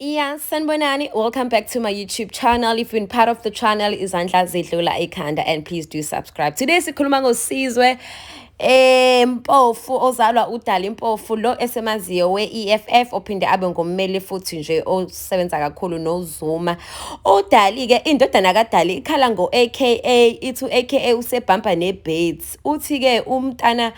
Yeah, sanibonani. Welcome back to my YouTube channel. If you've been part of the channel, is Zinhle and please do subscribe. Today sikhuluma ngosizwe mpofu ozalwa udala impofu lo esemaziyo we-EFF ophinde abe ngommeli futhi nje osebenza kakhulu noZuma. Udali ke indodana kaDali ikhala ngo aka ithu aka usebhabha neBirdz. Uthi ke umntana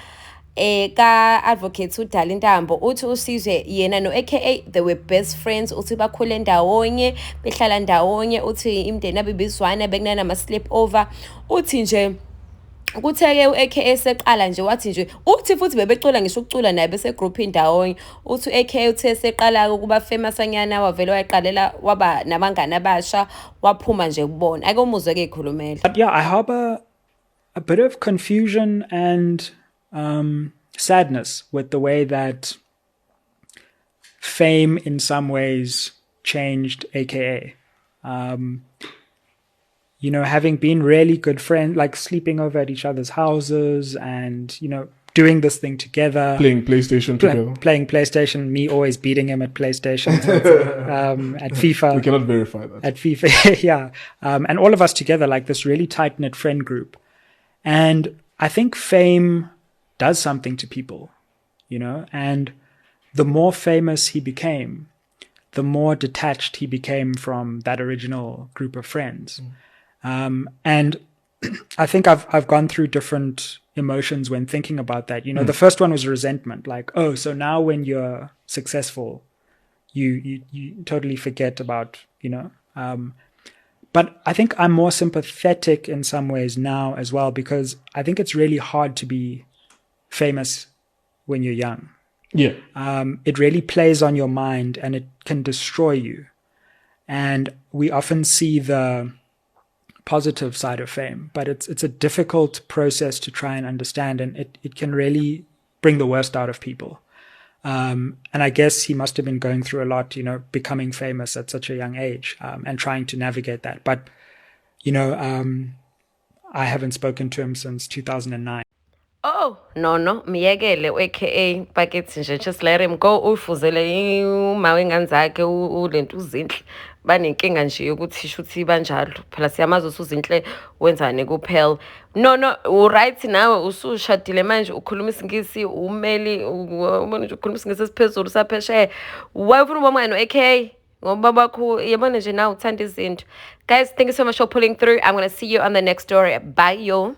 ka advocate udala intambo uthi usizwe yena no aka they were best friends uthi bakhule ndawonye behlala ndawonye uthi imndeni abibizwana bekunana ama sleep over uthi nje kutheke u-aka seqala nje wathi nje uthi futhi bebecula ngisho ukucula naye bese group indawonye uthi u-aka uthe seqala ukuba famous anyana wavele wayiqalela waba nabangani abasha waphuma nje kubona ake umuzwe ke ikhulumela. But yeah, I harbor a bit of confusion and sadness with the way that fame in some ways changed AKA. Having been really good friends, like sleeping over at each other's houses and, doing this thing together. Playing PlayStation together. Playing PlayStation, me always beating him at PlayStation, at FIFA. We cannot verify that. At FIFA, yeah. And all of us together, like this really tight-knit friend group. And I think fame does something to people, and the more famous he became, the more detached he became from that original group of friends. And I think I've gone through different emotions when thinking about that. The first one was resentment, like, oh, so now when you're successful, you totally forget about, But I think I'm more sympathetic in some ways now as well, because I think it's really hard to be famous when you're young. Yeah. It really plays on your mind and it can destroy you. And we often see the positive side of fame, but it's a difficult process to try and understand, and it can really bring the worst out of people. And I guess he must have been going through a lot, becoming famous at such a young age, and trying to navigate that. But, I haven't spoken to him since 2009. Oh, no, miyekele aka packets nje just let him go ufuzele uma wengane zakhe ulento uzinhle banenkinga nje yokuthi shuthi banjalo phela siyamazi usuzinhle wenzani kuphela no right nawe usushadile manje ukhuluma isingisi umeli ubona nje ukhuluma isingisi esiphezulu sapheshe wayefuna uboma no aka ngoba bakho yabona nje nawe uthanda izinto. Guys, thank you so much for pulling through. I'm going to see you on the next story. Bye yo.